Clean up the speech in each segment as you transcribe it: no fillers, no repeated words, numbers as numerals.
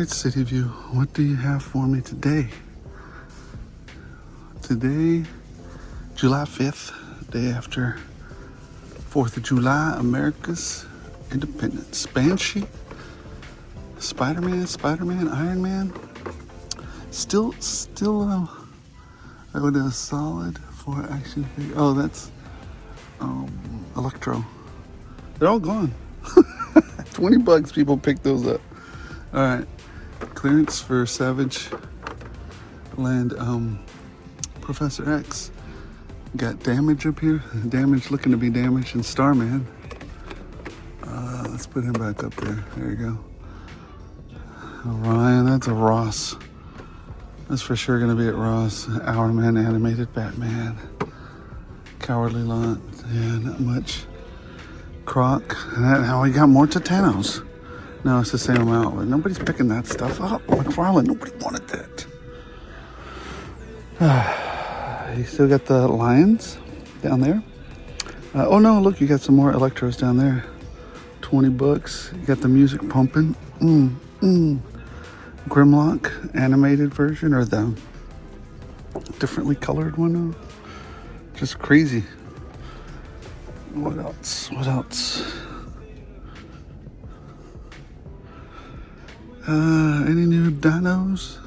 right, City View, what do you have for me today? Today, July 5th, day after 4th of July, America's Independence. Banshee, Spiderman, Iron Man. Still, I would have a solid for action figure. Oh, that's Electro. They're all gone. $20, people pick those up. All right, clearance for Savage Land, Professor X. Got Damage up here. Damage looking to be damaged, and Starman. Let's put him back up there. There you go. Orion, that's a Ross. That's for sure gonna be at Ross. Hourman, animated Batman. Cowardly Lot. Yeah, not much. Croc. And now we got more Titanos. No, it's the same amount, but nobody's picking that stuff up. McFarlane, nobody wanted that. You still got the Lions down there. Oh no, look, you got some more Electros down there. $20. You got the music pumping. Grimlock animated version, or the differently colored one. Just crazy. What else? Any new dinos?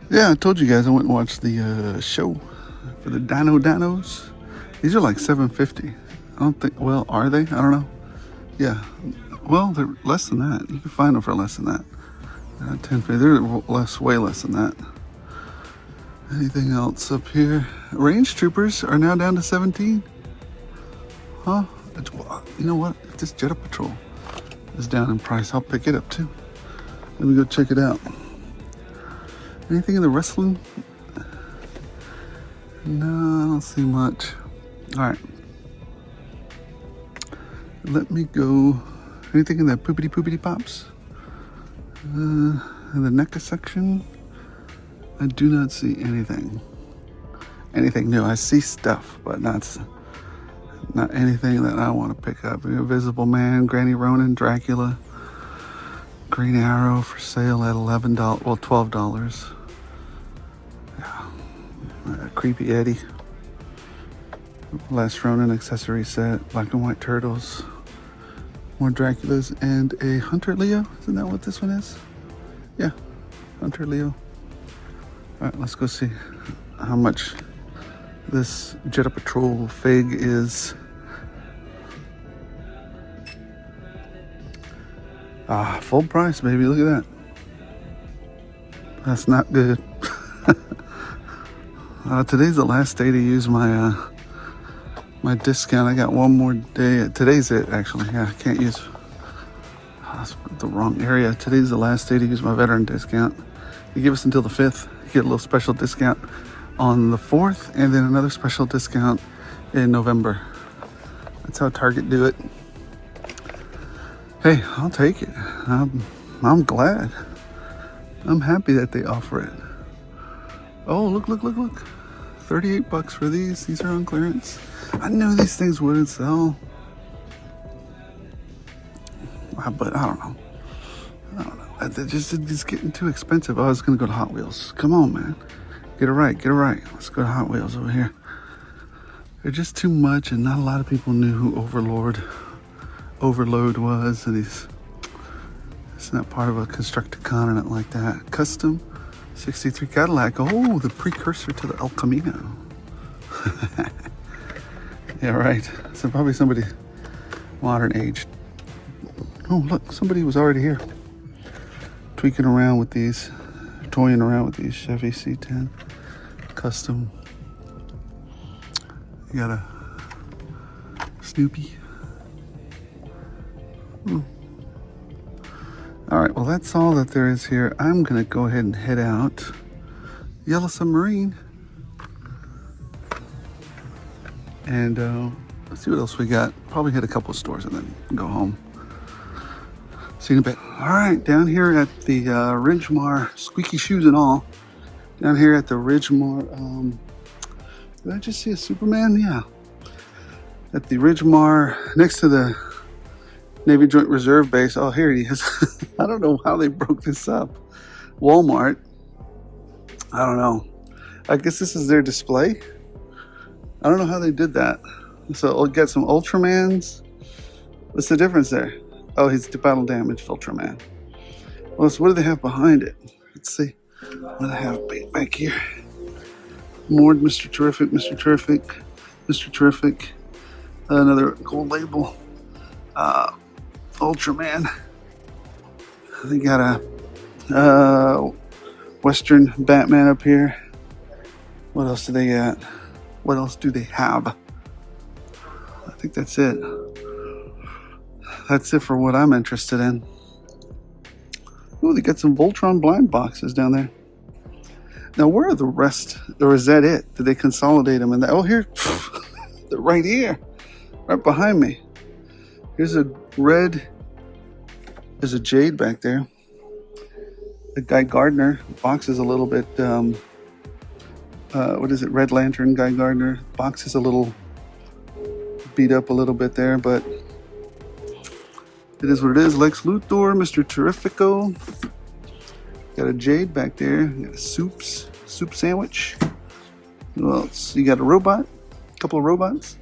Yeah, I told you guys I went and watched the show for the Dinos. These are like $7.50. I don't think, well, are they? I don't know. Yeah, well, they're less than that. You can find them for less than that. $10.50. They're way less than that. Anything else up here? Range Troopers are now down to 17. Huh? You know what? If this Jetta Patrol is down in price, I'll pick it up too. Let me go check it out. Anything in the wrestling? No, I don't see much. All right. Let me go. Anything in the poopity pops? In the NECA section? I do not see anything new. I see stuff, but not anything that I want to pick up. Invisible Man, Granny Ronin, Dracula, Green Arrow for sale at $11. Well, $12. Yeah. Creepy Eddie, Last Ronin accessory set, Black and White Turtles, more Draculas, and a Hunter Leo. Isn't that what this one is? Yeah, Hunter Leo. All right, let's go see how much this Jetta Patrol fig is. Full price, baby. Look at that. That's not good. Today's the last day to use my my discount. I got one more day. Today's it, actually. Yeah, I can't use. That's the wrong area. Today's the last day to use my veteran discount. They give us until the 5th. Get a little special discount on the 4th, and then another special discount in November. That's how Target do it. Hey, I'll take it. I'm glad. I'm happy that they offer it. Oh, look. $38 for these. These are on clearance. I knew these things wouldn't sell. But I don't know. It's just getting too expensive. I was going to go to Hot Wheels. Come on, man. Get it right. Let's go to Hot Wheels over here. They're just too much, and not a lot of people knew who Overload was, and it's not part of a constructed continent like that. Custom 63 Cadillac. Oh, the precursor to the El Camino. Yeah, right. So probably somebody modern age. Oh, look, somebody was already here. Toying around with these Chevy C10 custom. You got a Snoopy. All right, well, that's all that there is here. I'm gonna go ahead and head out. Yellow Submarine. And let's see what else we got. Probably hit a couple of stores and then go home. See you in a bit. All right, down here at the Ridgemar, squeaky shoes and all. Down here at the Ridgemar, did I just see a Superman? Yeah. At the Ridgemar, next to the Navy Joint Reserve Base. Oh, here he is. I don't know how they broke this up. Walmart. I don't know. I guess this is their display. I don't know how they did that. So we'll get some Ultramans. What's the difference there? Oh, he's battle damage Ultraman. Well, so what do they have behind it? Let's see. What do they have back here? More Mr. Terrific, Mr. Terrific, Mr. Terrific. Another gold label. Ultraman. They got a Western Batman up here. What else do they got? What else do they have? I think that's it. That's it for what I'm interested in. Oh, they got some Voltron blind boxes down there. Now, where are the rest? Or is that it? Did they consolidate them in that? Oh, here. They're right here. Right behind me. Here's a red. There's a Jade back there. The Guy Gardner. The box is a little bit, what is it? Red Lantern Guy Gardner. Box is a little beat up a little bit there, but it is what it is. Lex Luthor, Mr. Terrifico. Got a Jade back there. Got a soup sandwich. What else? You got a robot. A couple of robots.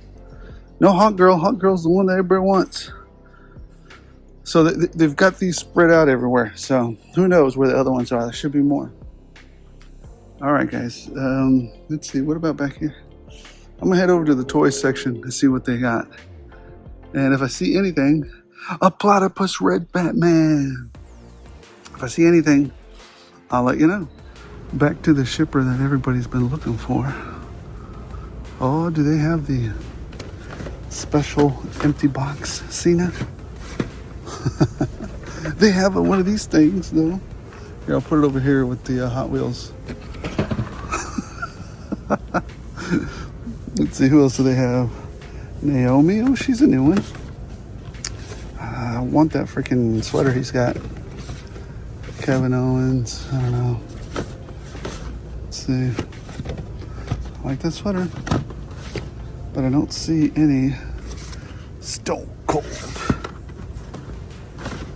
No Hawk Girl. Hawk Girl's the one that everybody wants. So they've got these spread out everywhere. So who knows where the other ones are? There should be more. All right, guys. Let's see. What about back here? I'm going to head over to the toy section to see what they got. And if I see anything, a Platypus Red Batman. If I see anything, I'll let you know. Back to the shipper that everybody's been looking for. Oh, do they have the special empty box Cena? They have one of these things, though. Here, I'll put it over here with the Hot Wheels. Let's see, who else do they have? Naomi. Oh, she's a new one. I want that freaking sweater he's got. Kevin Owens. I don't know. Let's see. I like that sweater. But I don't see any Stone Cold.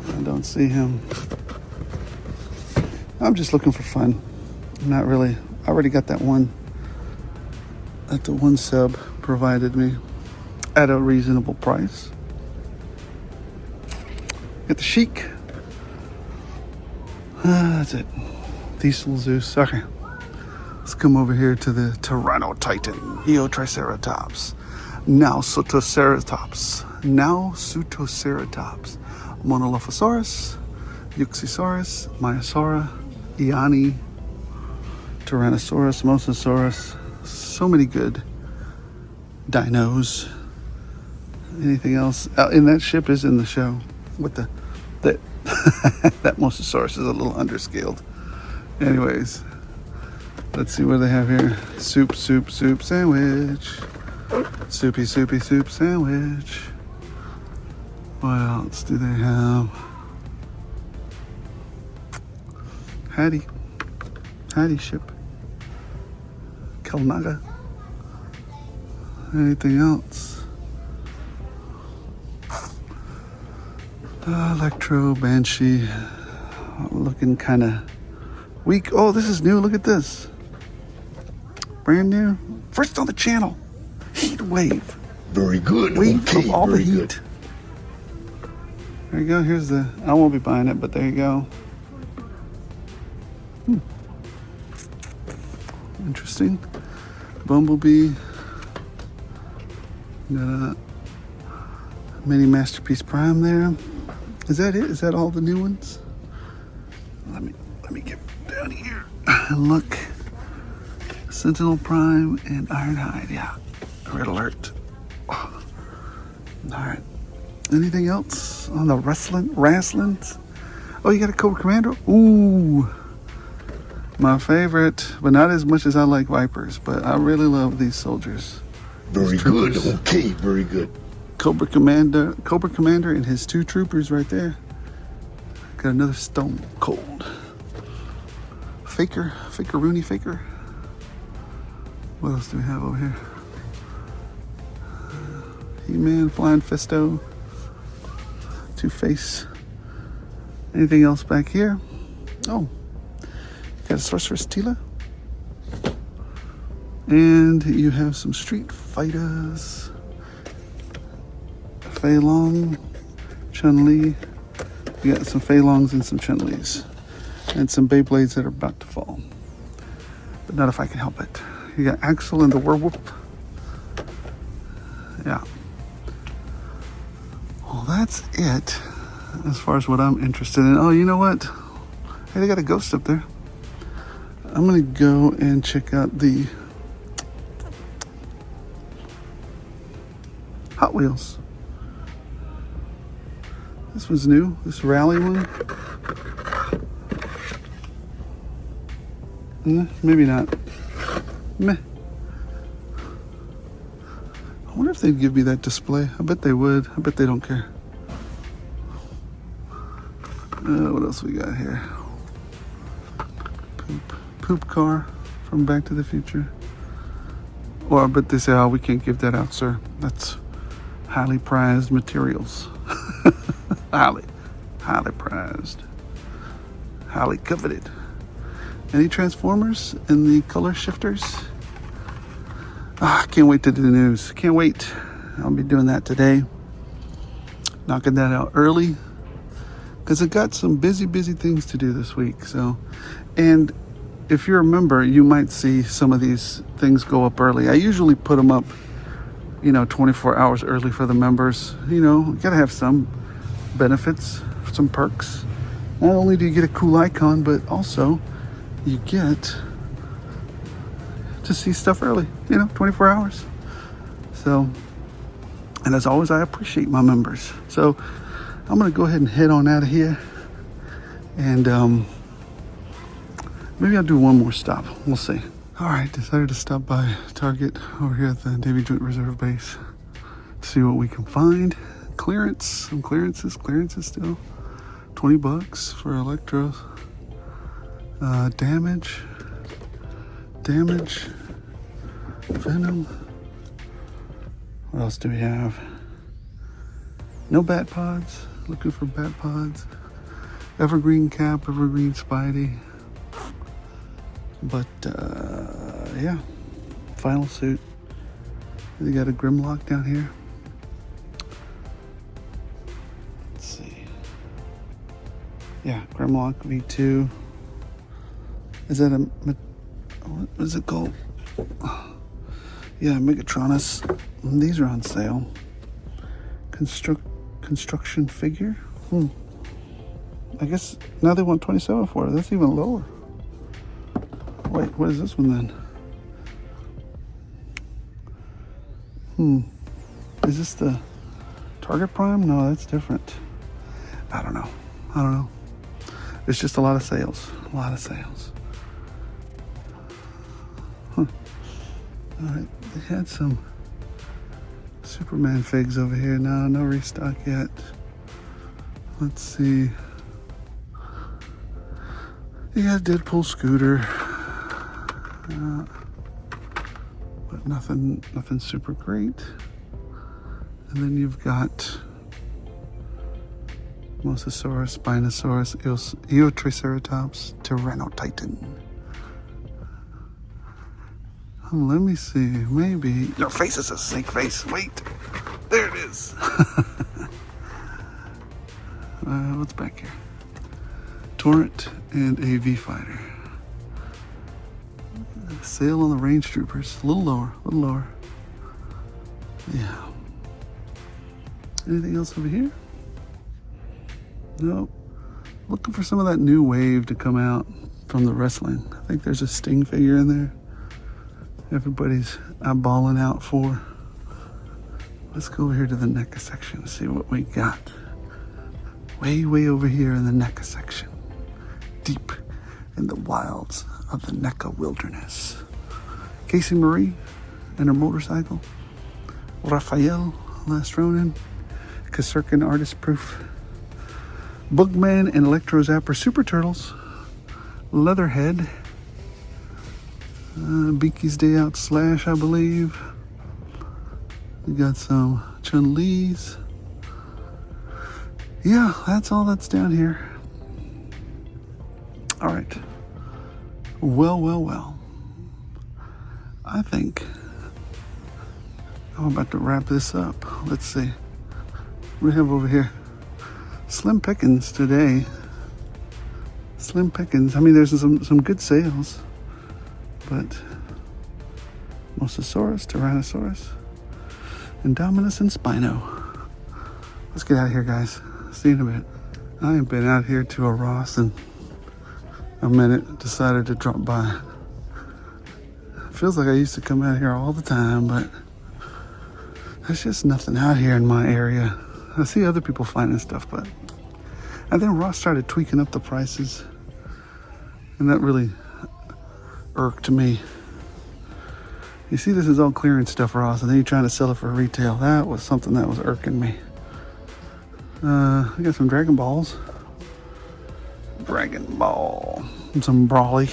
I don't see him. I'm just looking for fun. I'm not really. I already got that one. That the one sub provided me at a reasonable price. Get the Sheik. That's it. Diesel Zeus. Okay. Let's come over here to the Tyranno Titan. Eotriceratops. Now Sutoceratops. Monolophosaurus. Euxysaurus. Myosaura. Eani. Tyrannosaurus. Mosasaurus. So many good dinos. Anything else? And that ship is in the show. What the? That that Mosasaurus is a little underscaled. Anyways, let's see what they have here. Soup sandwich. Soupy soup sandwich. What else do they have? Hattie ship. Kelnaga. Anything else? Electro, Banshee. Looking kind of weak. Oh, this is new. Look at this. Brand new. First on the channel. Heat Wave. Very good. Wave okay, of all the very heat. good. There you go. Here's the. I won't be buying it, but there you go. Interesting. Bumblebee. Got a mini Masterpiece Prime there. Is that it? Is that all the new ones? Let me get down here and look. Sentinel Prime and Ironhide. Yeah. Red Alert. Oh. All right. Anything else on the wrestlings? Oh, you got a Cobra Commander? Ooh. My favorite, but not as much as I like Vipers, but I really love these soldiers. Very good. Okay, very good. Cobra Commander and his two troopers right there. Got another Stone Cold. Faker Rooney Faker. What else do we have over here? He-Man, Flying Fisto. Two-Face. Anything else back here? Oh, got a Sorceress Tila. And you have some Street Fighters. Fei Long, Chun-Li. You got some Fei Longs and some Chun-Lis. And some Beyblades that are about to fall. But not if I can help it. You got Axel and the Werewolf. Yeah. Well, that's it as far as what I'm interested in. Oh, you know what? Hey, they got a ghost up there. I'm going to go and check out the Hot Wheels. This one's new. This rally one. Maybe not. Meh. I wonder if they'd give me that display. I bet they would. I bet they don't care. What else we got here? Poop car from Back to the Future. Or I bet they say, oh, we can't give that out, sir. That's highly prized materials. highly prized. Highly coveted. Any Transformers in the color shifters? I can't wait to do the news. Can't wait. I'll be doing that today. Knocking that out early. Because I got some busy things to do this week. So, and if you're a member, you might see some of these things go up early. I usually put them up, 24 hours early for the members. You gotta have some benefits, some perks. Not only do you get a cool icon, but also you get to see stuff early, 24 hours. So, and as always, I appreciate my members. So I'm gonna go ahead and head on out of here. And maybe I'll do one more stop. We'll see. All right, decided to stop by Target over here at the Navy Joint Reserve Base to see what we can find. Clearance, some clearances still. $20 for Electro. Damage, Venom. What else do we have? No Bat Pods. Looking for Bat Pods. Evergreen Cap, Evergreen Spidey. But yeah, Final Suit. They got a Grimlock down here. Let's see. Yeah, Grimlock V2. Is that what is it called? Yeah, Megatronus. These are on sale. Construction figure. I guess now they want $27 for it. That's even lower. Wait, what is this one then? Is this the Target Prime? No, that's different. I don't know. It's just a lot of sales. Alright, they had some Superman figs over here. No restock yet. Let's see. Yeah, Deadpool scooter. But nothing super great. And then you've got Mosasaurus, Spinosaurus, Eotriceratops, Tyrannotitan. Let me see, maybe... Your face is a snake face. Wait, there it is. What's back here? Torrent and a V-Fighter. Sale on the Range Troopers. A little lower. Yeah. Anything else over here? Nope. Looking for some of that new wave to come out from the wrestling. I think there's a Sting figure in there. Everybody's eyeballing out for. Let's go over here to the NECA section and see what we got. Way over here in the NECA section. Deep in the wilds of the NECA wilderness. Casey Marie and her motorcycle. Raphael, Last Ronin. Kasurkin Artist Proof. Bugman and Electro Zapper Super Turtles. Leatherhead. Beaky's Day Out Slash, I believe. We got some Chun-Li's. Yeah, that's all that's down here. All right. Well. I think I'm about to wrap this up. Let's see. What do we have over here? Slim pickings today. Slim pickings. I mean, there's some good sales, but Mosasaurus, Tyrannosaurus, Indominus, and Spino. Let's get out of here, guys. See you in a bit. I ain't been out here to a Ross in a minute. Decided to drop by. Feels like I used to come out here all the time, but there's just nothing out here in my area. I see other people finding stuff, but and then Ross started tweaking up the prices, and that really irked me. You see, this is all clearance stuff, Ross, and then you're trying to sell it for retail. That was something that was irking me. I got some Dragon Balls. Dragon Ball. And some Brawly.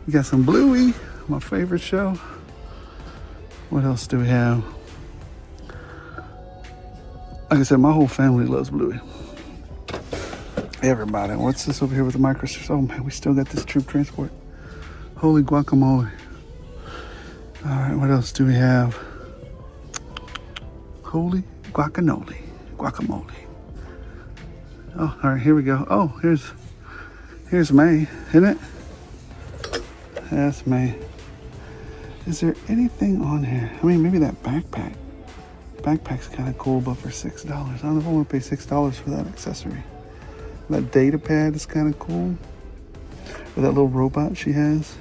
We got some Bluey, my favorite show. What else do we have? Like I said, my whole family loves Bluey. Everybody. What's this over here with the microchips? Oh man, we still got this troop transport. Holy guacamole. All right, what else do we have? Holy guacamole. Guacamole. Oh, all right, here we go. Oh, here's May, isn't it? That's May. Is there anything on here? I mean, maybe that backpack. Backpack's kind of cool, but for $6. I don't know if I want to pay $6 for that accessory. That data pad is kind of cool. Or that little robot she has.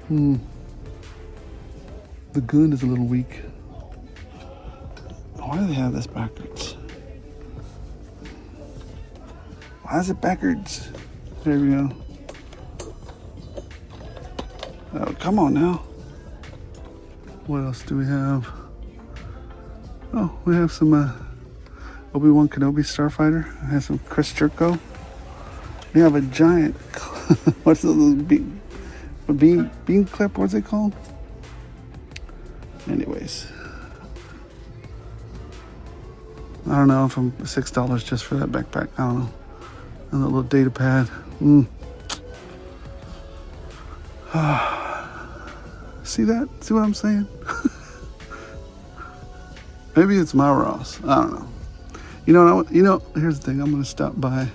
The gun is a little weak. Why do they have this backwards? Why is it backwards? There we go. Oh, come on now. What else do we have? Oh, we have some Obi-Wan Kenobi Starfighter. I have some Chris Jericho. We have a giant. What's those bean clip? What's it called? Anyways, I don't know if I'm $6 just for that backpack. I don't know. And that little data pad. See that? See what I'm saying? Maybe it's my Ross. I don't know. You know. Here's the thing. I'm gonna stop by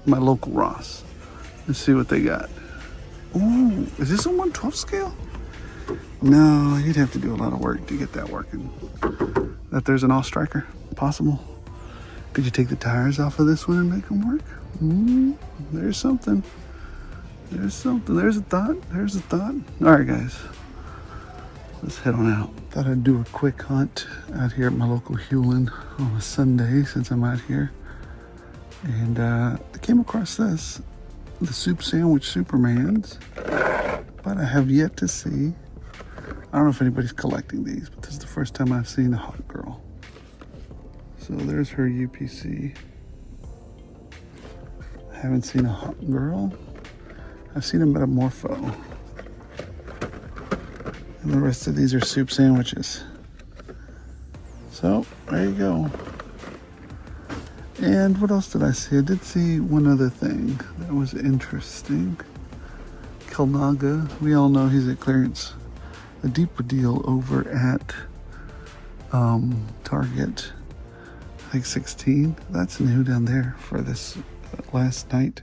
my local Ross and see what they got. Ooh, is this a 1/12 scale? No, you'd have to do a lot of work to get that working. That there's an all striker possible. Could you take the tires off of this one and make them work? There's something. There's something. There's a thought. There's a thought. All right, guys. Let's head on out. Thought I'd do a quick hunt out here at my local Hewlin on a Sunday since I'm out here. And I came across this. The Soup Sandwich Supermans. But I have yet to see. I don't know if anybody's collecting these, but this is the first time I've seen a hot girl. So there's her UPC. I haven't seen a hot girl. I've seen a Metamorpho. And the rest of these are soup sandwiches. So, there you go. And what else did I see? I did see one other thing that was interesting. Kelnaga, we all know he's at clearance. A deeper deal over at Target, I think 16. That's new down there for this last night.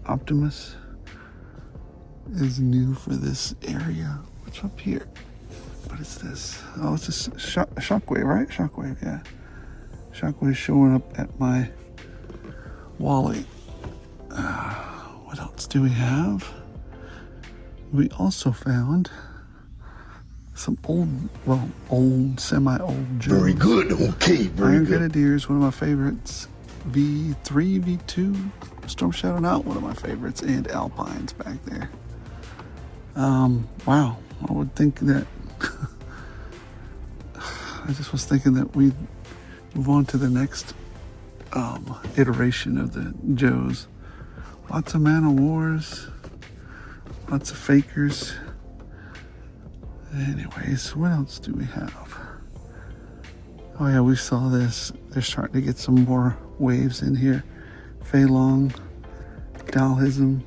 Optimus is new for this area. What's up here? What is this? Oh, it's a Shockwave, right? Shockwave, yeah. Shockwave showing up at my Wally. What else do we have? We also found some old, semi-old Joes. Very good. Okay, very Iron good. Grenadiers, one of my favorites. V3, V2, Storm Shadow Out, one of my favorites, and Alpines back there. Wow, I would think that. I just was thinking that we'd move on to the next iteration of the Joes. Lots of Man of Wars, lots of Fakers. Anyways, what else do we have? Oh yeah, we saw this. They're starting to get some more waves in here. Fei Long, Dalhism,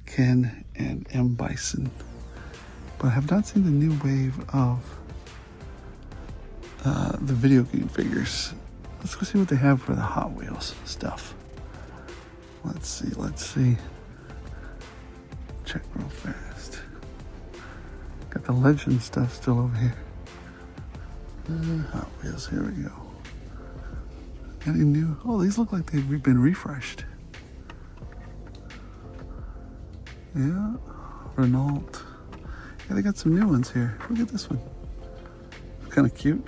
Ken, and M. Bison. But I have not seen the new wave of the video game figures. Let's go see what they have for the Hot Wheels stuff. Let's see. Check real fast. Got the Legend stuff still over here. Hot Wheels, here we go. Any new? Oh, these look like they've been refreshed. Yeah, Renault. Yeah, they got some new ones here. Look at this one. Kind of cute.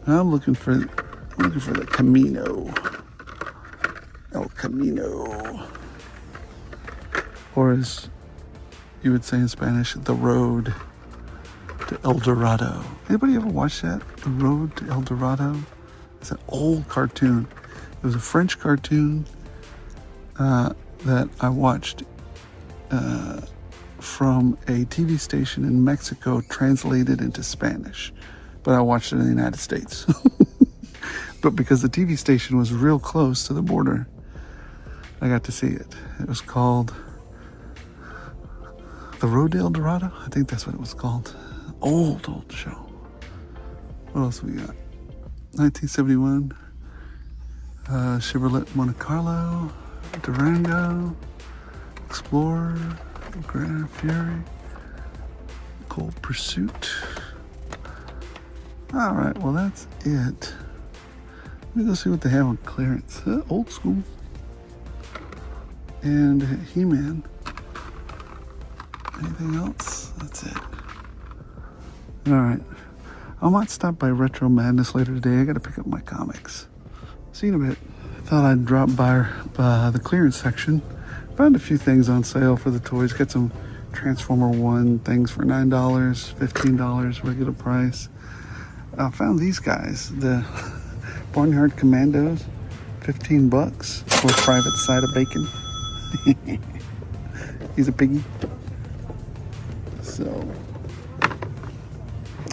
I'm looking for the Camino. El Camino. Or as you would say in Spanish, the road to El Dorado. Anybody ever watch that? The Road to El Dorado? It's an old cartoon. It was a French cartoon that I watched from a TV station in Mexico, translated into Spanish. But I watched it in the United States. But because the TV station was real close to the border, I got to see it. It was called The Road to El Dorado? I think that's what it was called. Old show. What else we got? 1971. Chevrolet Monte Carlo. Durango. Explorer. Grand Fury. Cold Pursuit. Alright, well that's it. Let me go see what they have on clearance. Old school. And He-Man. Anything else? That's it. Alright. I might stop by Retro Madness later today. I gotta pick up my comics. See you in a bit. Thought I'd drop by the clearance section. Found a few things on sale for the toys. Got some Transformer 1 things for $9, $15 regular price. I found these guys, the Barnyard Commandos, $15 for a private side of bacon. He's a piggy. So,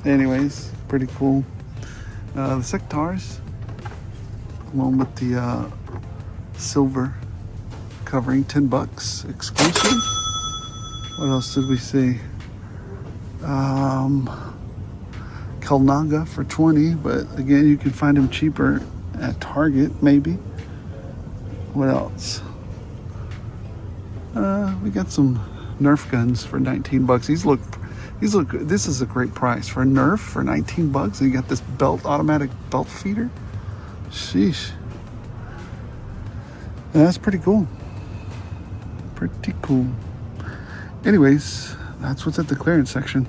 anyways, pretty cool. The Sectars, along with the silver covering, $10 exclusive. What else did we see? Kalnaga for $20, but again, you can find them cheaper at Target, maybe. What else? We got some Nerf guns for $19. These look good. This is a great price for a Nerf for $19. And you got this automatic belt feeder. Sheesh. That's pretty cool. Pretty cool. Anyways, that's what's at the clearance section.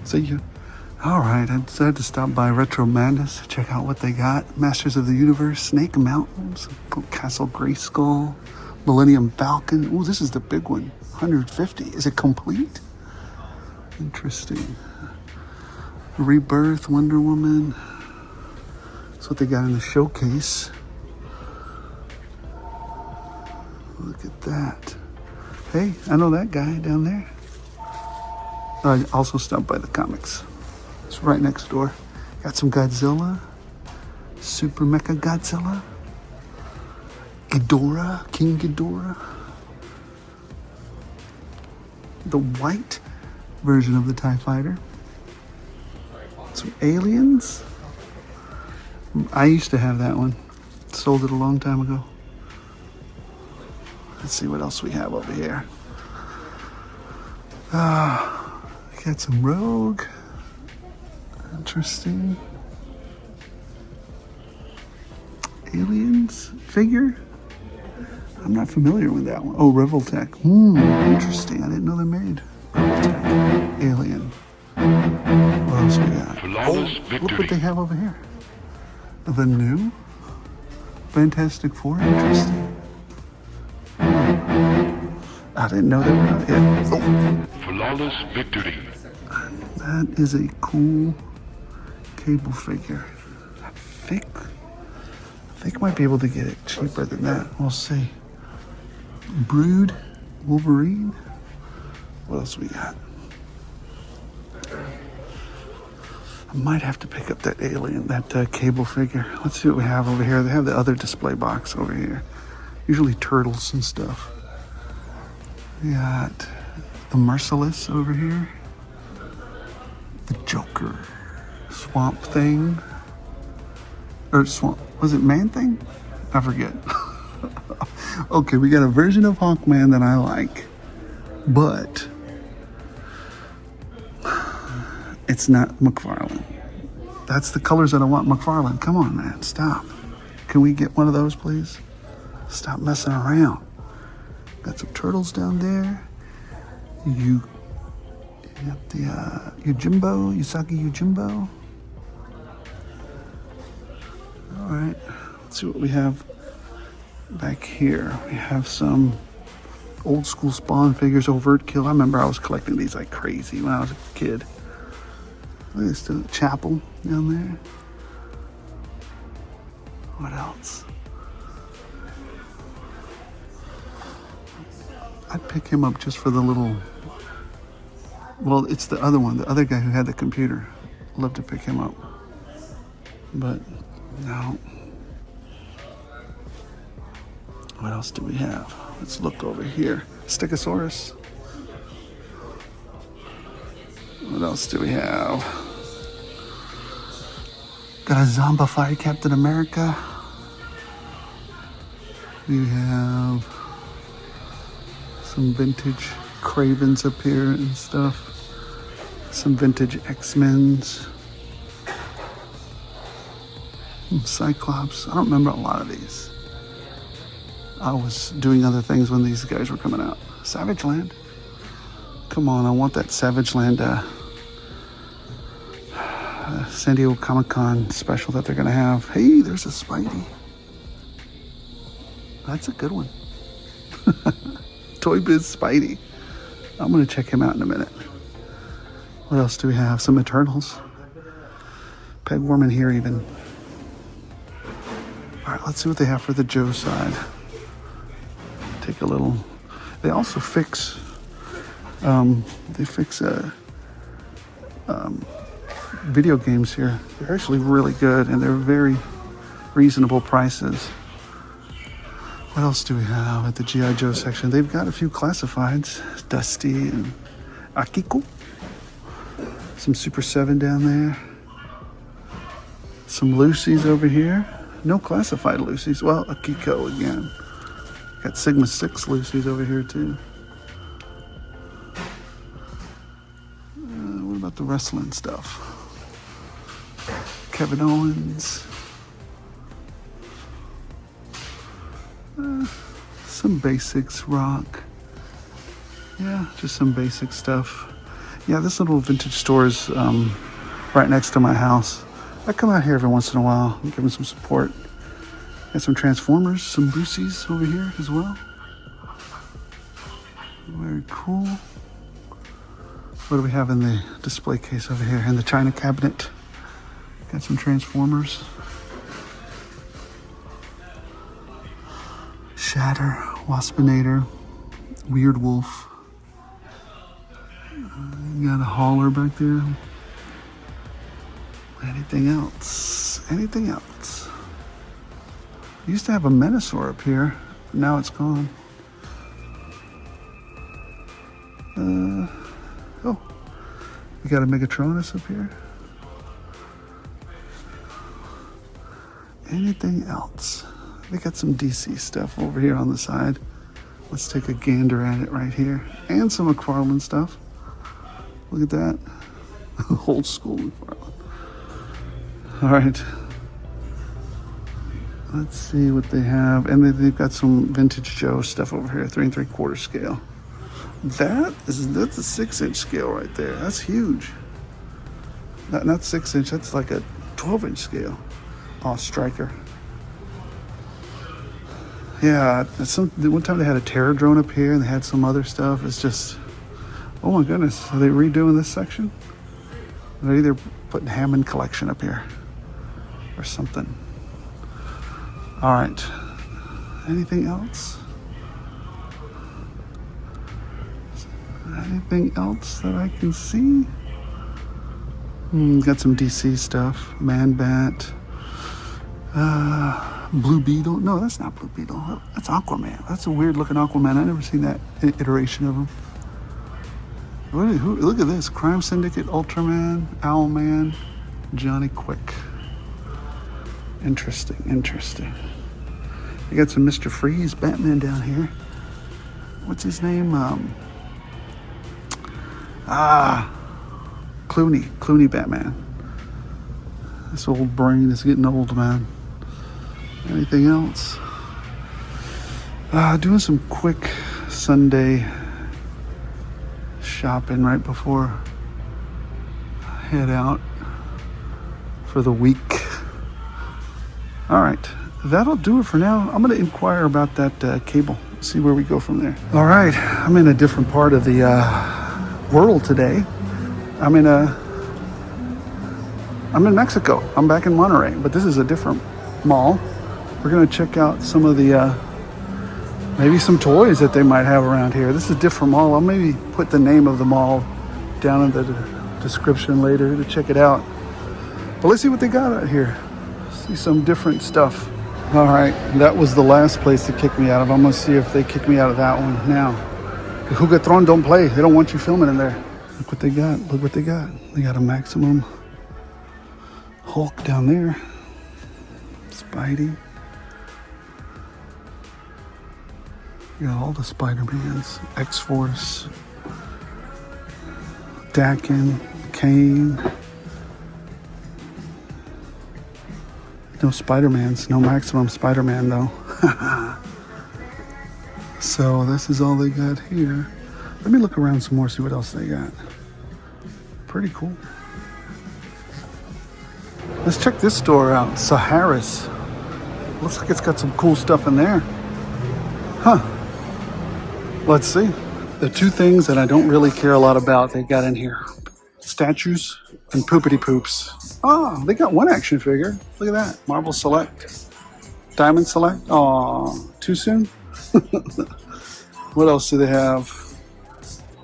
See ya. Alright, I decided to stop by Retro Madness, check out what they got. Masters of the Universe, Snake Mountains, Castle Grayskull, Millennium Falcon. Ooh, this is the big one. 150. Is it complete? Interesting. Rebirth, Wonder Woman. That's what they got in the showcase. Look at that. Hey, I know that guy down there. I also stopped by the comics. It's right next door. Got some Godzilla. Super Mecha Godzilla. Ghidorah, King Ghidorah. The white version of the TIE Fighter. Some aliens. I used to have that one. Sold it a long time ago. Let's see what else we have over here. Got some Rogue. Interesting. Aliens figure. I'm not familiar with that one. Oh, Revoltech. Interesting. I didn't know they made Revoltech. Alien. What else we got? Look what they have over here. The new Fantastic Four. Interesting. I didn't know they were out yet. Oh. Flawless victory. That is a cool cable figure. I think I might be able to get it cheaper than that. We'll see. Brood, Wolverine. What else we got? I might have to pick up that alien, that cable figure. Let's see what we have over here. They have the other display box over here. Usually turtles and stuff. We got the Merciless over here. The Joker. Swamp Thing. Or Swamp, was it Man Thing? I forget. Okay, we got a version of Hawkman that I like. But it's not McFarlane. That's the colors that I want McFarlane. Come on, man, stop. Can we get one of those, please? Stop messing around. Got some turtles down there. You got the Yojimbo, Usagi Yojimbo. All right, let's see what we have back here. We have some old school Spawn figures, Overt Kill. I remember I was collecting these like crazy when I was a kid. Look at this chapel down there. What else? I'd pick him up just for the little, well, it's the other one, the other guy who had the computer. I'd love to pick him up. But no. What else do we have? Let's look over here. Stegosaurus. What else do we have? Got a zombified Captain America. We have some vintage Cravens up here and stuff. Some vintage Xmen's. Cyclops. I don't remember a lot of these. I was doing other things when these guys were coming out. Savage Land. Come on, I want that Savage Land San Diego Comic-Con special that they're gonna have. Hey, there's a Spidey. That's a good one. Toy Biz Spidey. I'm gonna check him out in a minute. What else do we have? Some Eternals. Pegworm in here even. All right, let's see what they have for the Joe side. Take a little. They also fix. Video games here. They're actually really good and they're very reasonable prices. What else do we have at the G.I. Joe section? They've got a few classifieds. Dusty and Akiko. Some Super 7 down there. Some Lucy's over here. No classified Lucy's. Well, Akiko again. Got Sigma 6 Lucy's over here too. What about the wrestling stuff? Kevin Owens. Some basics, Rock. Yeah, just some basic stuff. Yeah, this little vintage store is right next to my house. I come out here every once in a while and give them some support. Got some Transformers, some Lucy's over here as well. Very cool. What do we have in the display case over here? In the China cabinet. Got some Transformers. Shatter, Waspinator, Weird Wolf. Got a hauler back there. Anything else? Anything else? Used to have a Menasor up here. Now it's gone. Oh, we got a Megatronus up here. Anything else? They got some DC stuff over here on the side. Let's take a gander at it right here. And some McFarlane stuff. Look at that. Old school McFarlane. All right. Let's see what they have. And they've got some vintage Joe stuff over here, 3 3/4 scale. That's a 6-inch scale right there. That's huge. Not 6-inch, that's like a 12-inch scale. Oh, Striker. Yeah, one time they had a Terror drone up here and they had some other stuff. It's just, oh my goodness. Are they redoing this section? They're either putting Hammond collection up here or something. All right. Anything else? Anything else that I can see? Got some DC stuff. Man Bat. Blue Beetle. No, that's not Blue Beetle. That's Aquaman. That's a weird looking Aquaman. I've never seen that iteration of him. Look at this. Crime Syndicate, Ultraman, Owlman, Johnny Quick. Interesting, interesting. You got some Mr. Freeze, Batman down here. What's his name? Clooney Batman. This old brain is getting old, man. Anything else? Doing some quick Sunday shopping right before I head out for the week. All right, that'll do it for now. I'm going to inquire about that cable, see where we go from there. All right, I'm in a different part of the world today. I'm in Mexico. I'm back in Monterrey, but this is a different mall. We're going to check out some of the maybe some toys that they might have around here. This is a different mall. I'll maybe put the name of the mall down in the description later to check it out. But let's see what they got out here. See some different stuff. All right, that was the last place to kick me out of. I'm gonna see if they kick me out of that one now. The Jugatron don't play. They don't want you filming in there. Look what they got. Look what they got. They got a Maximum Hulk down there. Spidey. You got all the Spider-Mans. X-Force. Dakin. Kane. No Spider-Mans. No Maximum Spider-Man, though. So this is all they got here. Let me look around some more, see what else they got. Pretty cool. Let's check this store out. Saharis. Looks like it's got some cool stuff in there. Huh. Let's see. The two things that I don't really care a lot about they got in here. Statues and poopity poops. Oh, they got one action figure. Look at that. Marvel Select. Diamond Select. Oh, too soon? What else do they have?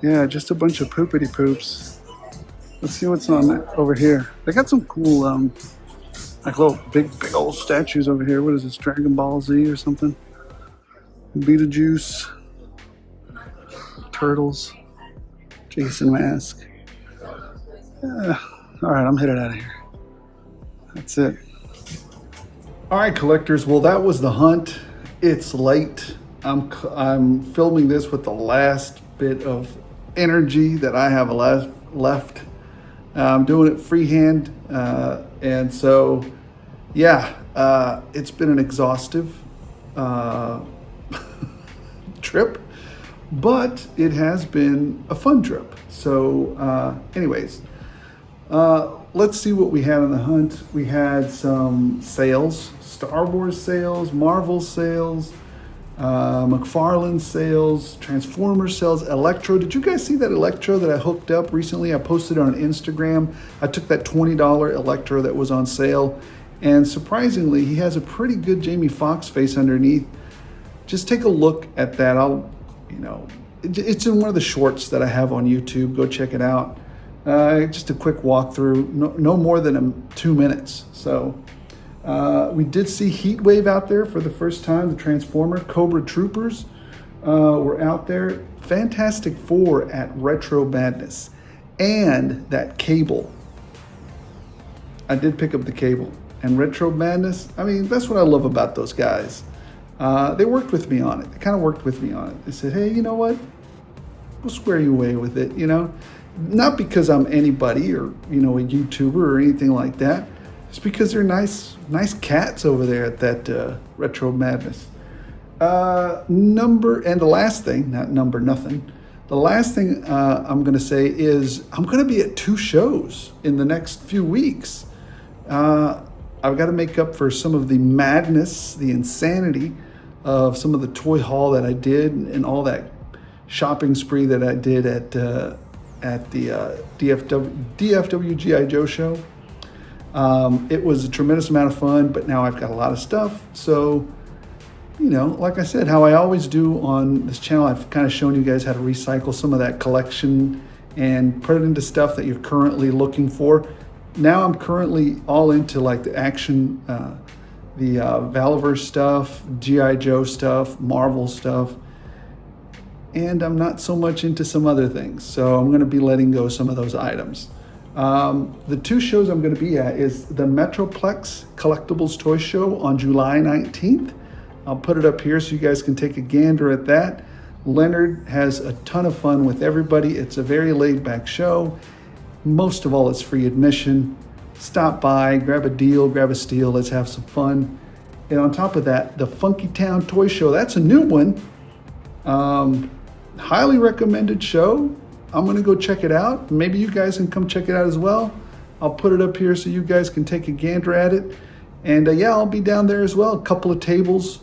Yeah, just a bunch of poopity poops. Let's see what's on over here. They got some cool, like little big old statues over here. What is this? Dragon Ball Z or something? Beetlejuice. Turtles. Jason Mask. All right, I'm headed out of here. That's it. All right, collectors. Well, that was the hunt. It's late. I'm filming this with the last bit of energy that I have left. I'm doing it freehand, and so yeah, it's been an exhaustive trip, but it has been a fun trip. So, anyways. Let's see what we had on the hunt. We had some sales, Star Wars sales, Marvel sales, McFarlane sales, Transformers sales, Electro. Did you guys see that Electro that I hooked up recently? I posted it on Instagram. I took that $20 Electro that was on sale, and surprisingly, he has a pretty good Jamie Foxx face underneath. Just take a look at that. It's in one of the shorts that I have on YouTube. Go check it out. Just a quick walkthrough, no more than 2 minutes. So we did see Heatwave out there for the first time. The Transformer Cobra Troopers were out there. Fantastic Four at Retro Madness, and that cable. I did pick up the cable and Retro Madness. I mean, that's what I love about those guys. They worked with me on it. They kind of worked with me on it. They said, "Hey, you know what? We'll square you away with it." Not because I'm anybody or, a YouTuber or anything like that. It's because they're nice cats over there at that Retro Madness. And the last thing, not number nothing. The last thing I'm going to say is I'm going to be at 2 shows in the next few weeks. I've got to make up for some of the madness, the insanity of some of the toy haul that I did and all that shopping spree that I did at the DFW G.I. Joe show. It was a tremendous amount of fun, but now I've got a lot of stuff. So, like I said, how I always do on this channel, I've kind of shown you guys how to recycle some of that collection and put it into stuff that you're currently looking for. now I'm currently all into like the action, the Valverse stuff, G.I. Joe stuff, Marvel stuff, and I'm not so much into some other things. So I'm going to be letting go some of those items. The two shows I'm going to be at is the Metroplex Collectibles Toy Show on July 19th. I'll put it up here so you guys can take a gander at that. Leonard has a ton of fun with everybody. It's a very laid-back show. Most of all, it's free admission. Stop by, grab a deal, grab a steal, let's have some fun. And on top of that, the Funky Town Toy Show, that's a new one. Highly recommended show. I'm gonna go check it out. Maybe you guys can come check it out as well. I'll put it up here so you guys can take a gander at it. And yeah, I'll be down there as well. A couple of tables,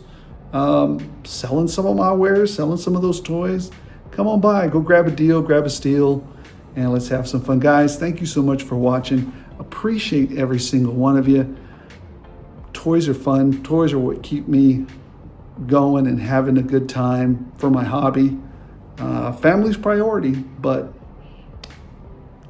selling some of my wares, selling some of those toys. Come on by, go grab a deal, grab a steal, and let's have some fun. Guys, thank you so much for watching. Appreciate every single one of you. Toys are fun. Toys are what keep me going and having a good time for my hobby. Family's priority, but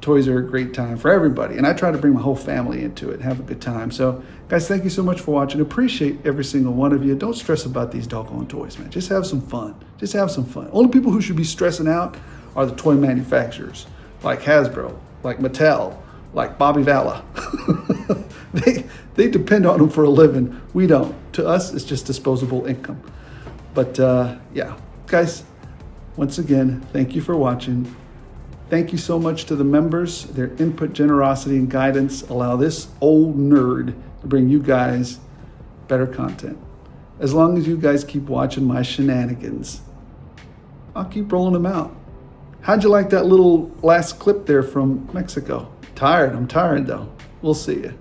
toys are a great time for everybody. And I try to bring my whole family into it, have a good time. So guys, thank you so much for watching. Appreciate every single one of you. Don't stress about these doggone toys, man. Just have some fun. Just have some fun. Only people who should be stressing out are the toy manufacturers, like Hasbro, like Mattel, like Bobby Valla. They depend on them for a living. We don't. To us, it's just disposable income. But yeah, guys, once again, thank you for watching. Thank you so much to the members. Their input, generosity, and guidance allow this old nerd to bring you guys better content. As long as you guys keep watching my shenanigans, I'll keep rolling them out. How'd you like that little last clip there from Mexico? I'm tired though. We'll see you.